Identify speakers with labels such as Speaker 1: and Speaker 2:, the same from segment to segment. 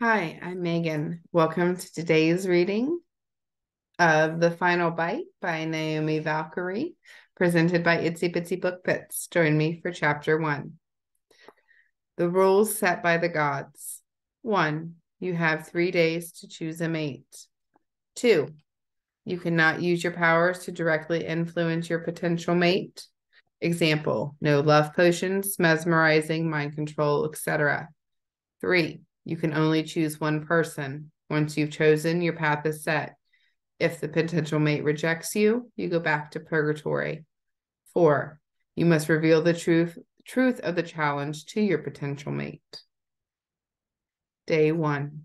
Speaker 1: Hi, I'm Megan. Welcome to today's reading of The Final Bite by Naomi Valkyrie, presented by Itsy Bitsy Book Bits. Join me for Chapter 1. The rules set by the gods. 1. You have 3 days to choose a mate. 2. You cannot use your powers to directly influence your potential mate. Example, no love potions, mesmerizing, mind control, etc. 3. You can only choose one person. Once you've chosen, your path is set. If the potential mate rejects you, you go back to purgatory. 4. You must reveal the truth of the challenge to your potential mate. Day 1.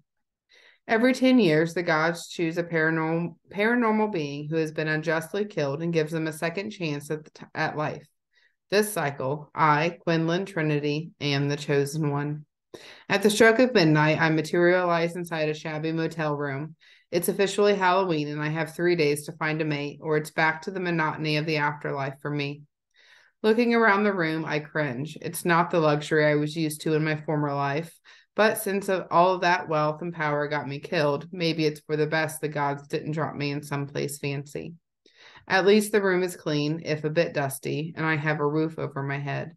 Speaker 1: Every 10 years, the gods choose a paranormal being who has been unjustly killed and gives them a second chance at life. This cycle, I, Quinnlan Trinity, am the chosen one. At the stroke of midnight, I materialize inside a shabby motel room. It's officially Halloween, and I have 3 days to find a mate, or it's back to the monotony of the afterlife for me. Looking around the room, I cringe. It's not the luxury I was used to in my former life, but since all of that wealth and power got me killed, maybe it's for the best the gods didn't drop me in some place fancy. At least the room is clean, if a bit dusty, and I have a roof over my head.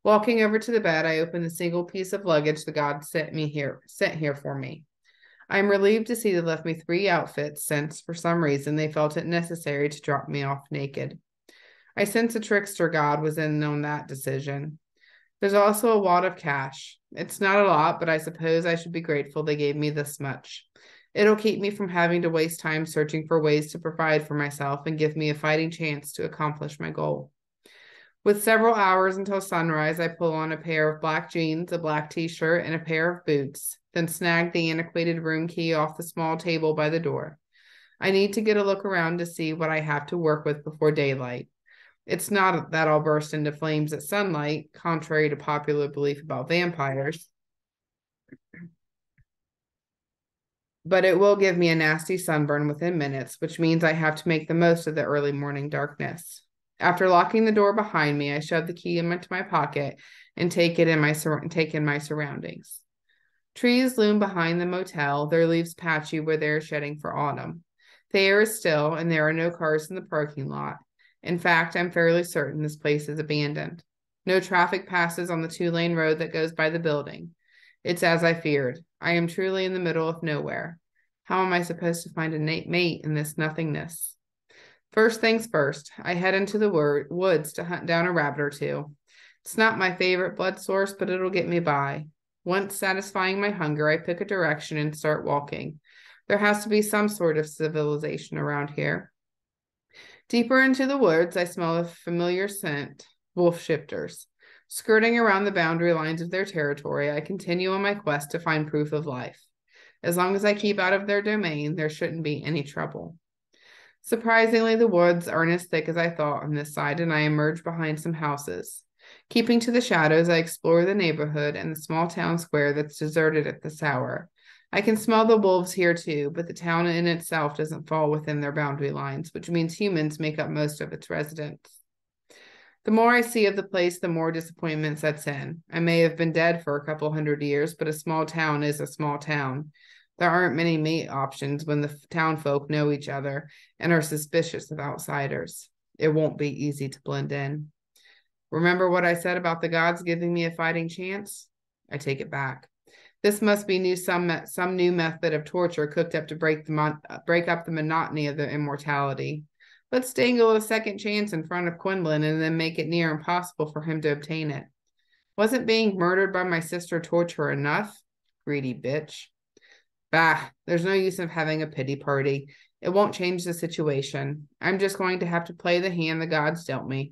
Speaker 1: Walking over to the bed, I open the single piece of luggage the gods sent here for me. I am relieved to see they left me 3 outfits since, for some reason, they felt it necessary to drop me off naked. I sense a trickster god was in on that decision. There's also a wad of cash. It's not a lot, but I suppose I should be grateful they gave me this much. It'll keep me from having to waste time searching for ways to provide for myself and give me a fighting chance to accomplish my goal. With several hours until sunrise, I pull on a pair of black jeans, a black t-shirt, and a pair of boots, then snag the antiquated room key off the small table by the door. I need to get a look around to see what I have to work with before daylight. It's not that I'll burst into flames at sunlight, contrary to popular belief about vampires, but it will give me a nasty sunburn within minutes, which means I have to make the most of the early morning darkness. After locking the door behind me, I shove the key into my pocket and take in my surroundings. Trees loom behind the motel, their leaves patchy where they are shedding for autumn. The air is still, and there are no cars in the parking lot. In fact, I'm fairly certain this place is abandoned. No traffic passes on the 2-lane road that goes by the building. It's as I feared. I am truly in the middle of nowhere. How am I supposed to find a mate in this nothingness? First things first, I head into the woods to hunt down a rabbit or two. It's not my favorite blood source, but it'll get me by. Once satisfying my hunger, I pick a direction and start walking. There has to be some sort of civilization around here. Deeper into the woods, I smell a familiar scent, wolf shifters. Skirting around the boundary lines of their territory, I continue on my quest to find proof of life. As long as I keep out of their domain, there shouldn't be any trouble. Surprisingly, the woods aren't as thick as I thought on this side, and I emerge behind some houses. Keeping to the shadows, I explore the neighborhood and the small town square that's deserted at this hour. I can smell the wolves here too, but the town in itself doesn't fall within their boundary lines, which means humans make up most of its residents. The more I see of the place, the more disappointment sets in. I may have been dead for a couple 100 years, but a small town is a small town. There aren't many mate options when the town folk know each other and are suspicious of outsiders. It won't be easy to blend in. Remember what I said about the gods giving me a fighting chance? I take it back. This must be some new method of torture cooked up to break up the monotony of their immortality. Let's dangle a second chance in front of Quinnlan and then make it near impossible for him to obtain it. Wasn't being murdered by my sister torture enough? Greedy bitch. Bah, there's no use of having a pity party. It won't change the situation. I'm just going to have to play the hand the gods dealt me.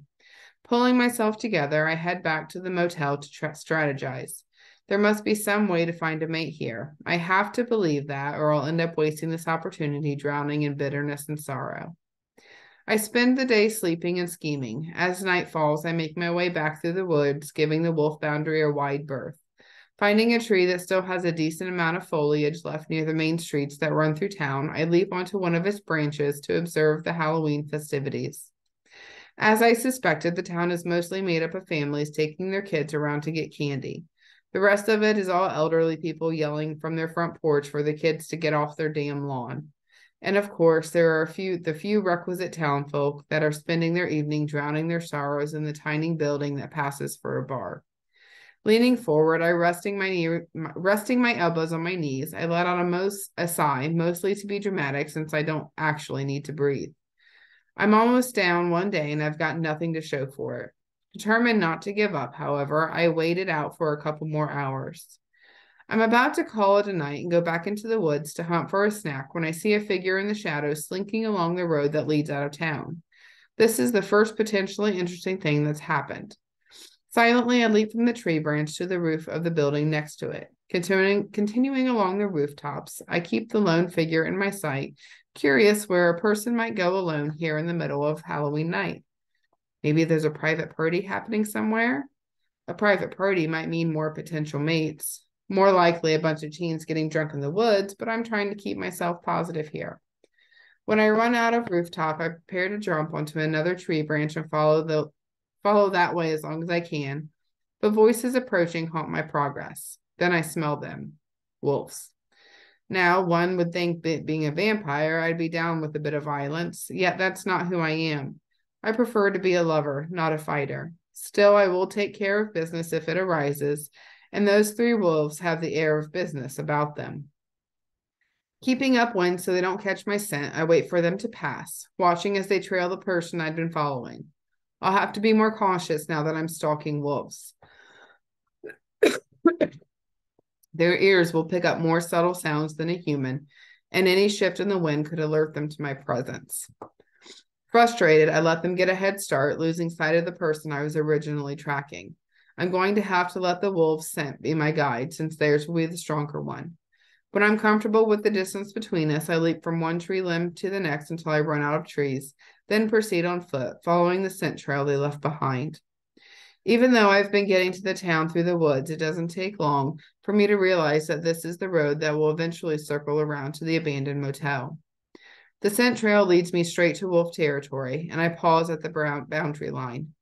Speaker 1: Pulling myself together, I head back to the motel to strategize. There must be some way to find a mate here. I have to believe that, or I'll end up wasting this opportunity drowning in bitterness and sorrow. I spend the day sleeping and scheming. As night falls, I make my way back through the woods, giving the wolf boundary a wide berth. Finding a tree that still has a decent amount of foliage left near the main streets that run through town, I leap onto one of its branches to observe the Halloween festivities. As I suspected, the town is mostly made up of families taking their kids around to get candy. The rest of it is all elderly people yelling from their front porch for the kids to get off their damn lawn. And of course, there are the few requisite townfolk that are spending their evening drowning their sorrows in the tiny building that passes for a bar. Leaning forward, resting my elbows on my knees. I let out a sigh, mostly to be dramatic since I don't actually need to breathe. I'm almost down one day and I've got nothing to show for it. Determined not to give up, however, I waited out for a couple more hours. I'm about to call it a night and go back into the woods to hunt for a snack when I see a figure in the shadows slinking along the road that leads out of town. This is the first potentially interesting thing that's happened. Silently, I leap from the tree branch to the roof of the building next to it. Continuing along the rooftops, I keep the lone figure in my sight, curious where a person might go alone here in the middle of Halloween night. Maybe there's a private party happening somewhere. A private party might mean more potential mates. More likely a bunch of teens getting drunk in the woods, but I'm trying to keep myself positive here. When I run out of rooftop, I prepare to jump onto another tree branch and follow that way as long as I can. But voices approaching halt my progress. Then I smell them. Wolves. Now, one would think that being a vampire, I'd be down with a bit of violence, yet that's not who I am. I prefer to be a lover, not a fighter. Still, I will take care of business if it arises, and those 3 wolves have the air of business about them. Keeping upwind so they don't catch my scent, I wait for them to pass, watching as they trail the person I'd been following. I'll have to be more cautious now that I'm stalking wolves. Their ears will pick up more subtle sounds than a human, and any shift in the wind could alert them to my presence. Frustrated, I let them get a head start, losing sight of the person I was originally tracking. I'm going to have to let the wolves' scent be my guide, since theirs will be the stronger one. When I'm comfortable with the distance between us, I leap from one tree limb to the next until I run out of trees, then proceed on foot, following the scent trail they left behind. Even though I've been getting to the town through the woods, it doesn't take long for me to realize that this is the road that will eventually circle around to the abandoned motel. The scent trail leads me straight to wolf territory, and I pause at the boundary line.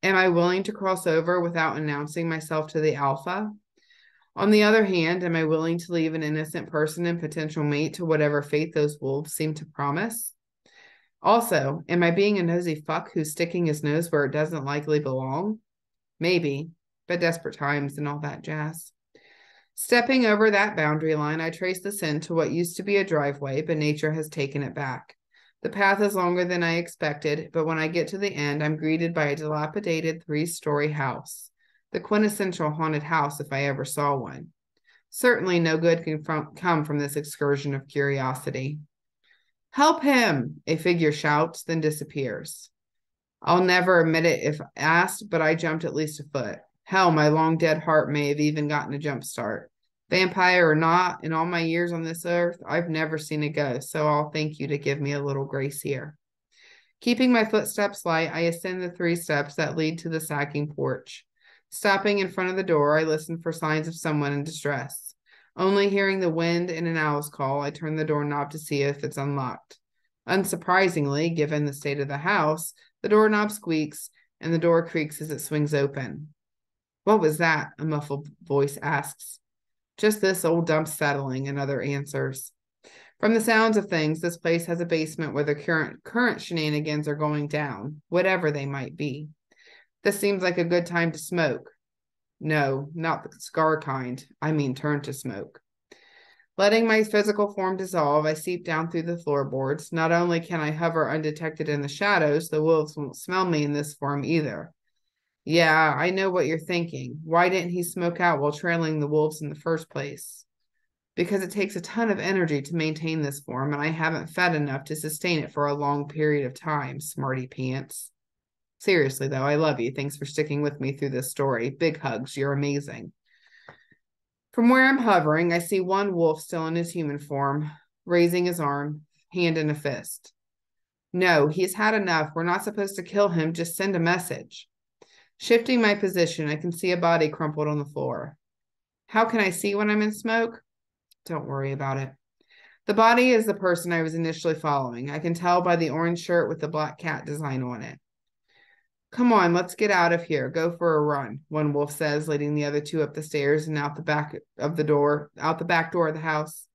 Speaker 1: Am I willing to cross over without announcing myself to the alpha? On the other hand, am I willing to leave an innocent person and potential mate to whatever fate those wolves seem to promise? Also, am I being a nosy fuck who's sticking his nose where it doesn't likely belong? Maybe, but desperate times and all that jazz. Stepping over that boundary line, I trace the scent to what used to be a driveway, but nature has taken it back. The path is longer than I expected, but when I get to the end, I'm greeted by a dilapidated 3-story house. The quintessential haunted house if I ever saw one. Certainly no good can come from this excursion of curiosity. Help him, a figure shouts, then disappears. I'll never admit it if asked, but I jumped at least a foot. Hell, my long dead heart may have even gotten a jump start. Vampire or not, in all my years on this earth, I've never seen a ghost, so I'll thank you to give me a little grace here. Keeping my footsteps light, I ascend the 3 steps that lead to the sagging porch. Stopping in front of the door, I listen for signs of someone in distress. Only hearing the wind and an owl's call, I turn the doorknob to see if it's unlocked. Unsurprisingly, given the state of the house, the doorknob squeaks and the door creaks as it swings open. What was that? A muffled voice asks. Just this old dump settling, another answers. From the sounds of things, this place has a basement where the current shenanigans are going down, whatever they might be. This seems like a good time to smoke. No, not the cigar kind. I mean turn to smoke. Letting my physical form dissolve, I seep down through the floorboards. Not only can I hover undetected in the shadows, the wolves won't smell me in this form either. Yeah, I know what you're thinking. Why didn't he smoke out while trailing the wolves in the first place? Because it takes a ton of energy to maintain this form, and I haven't fed enough to sustain it for a long period of time, smarty pants. Seriously, though, I love you. Thanks for sticking with me through this story. Big hugs. You're amazing. From where I'm hovering, I see one wolf still in his human form, raising his arm, hand in a fist. No, he's had enough. We're not supposed to kill him. Just send a message. Shifting my position, I can see a body crumpled on the floor. How can I see when I'm in smoke? Don't worry about it. The body is the person I was initially following. I can tell by the orange shirt with the black cat design on it. Come on, let's get out of here. Go for a run, one wolf says, leading the other two up the stairs and out the back door of the house.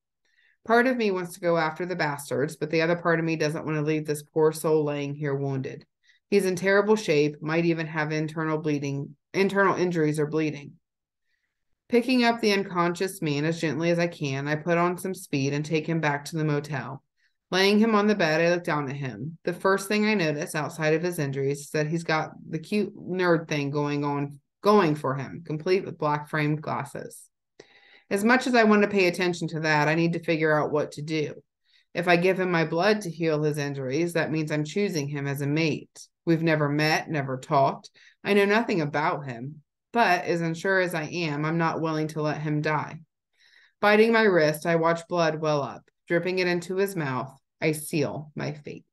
Speaker 1: Part of me wants to go after the bastards, but the other part of me doesn't want to leave this poor soul laying here wounded. He's in terrible shape, might even have internal injuries or bleeding. Picking up the unconscious man as gently as I can, I put on some speed and take him back to the motel. Laying him on the bed, I look down at him. The first thing I notice outside of his injuries is that he's got the cute nerd thing going for him, complete with black framed glasses. As much as I want to pay attention to that, I need to figure out what to do. If I give him my blood to heal his injuries, that means I'm choosing him as a mate. We've never met, never talked. I know nothing about him, but as unsure as I am, I'm not willing to let him die. Biting my wrist, I watch blood well up. Dripping it into his mouth, I seal my fate.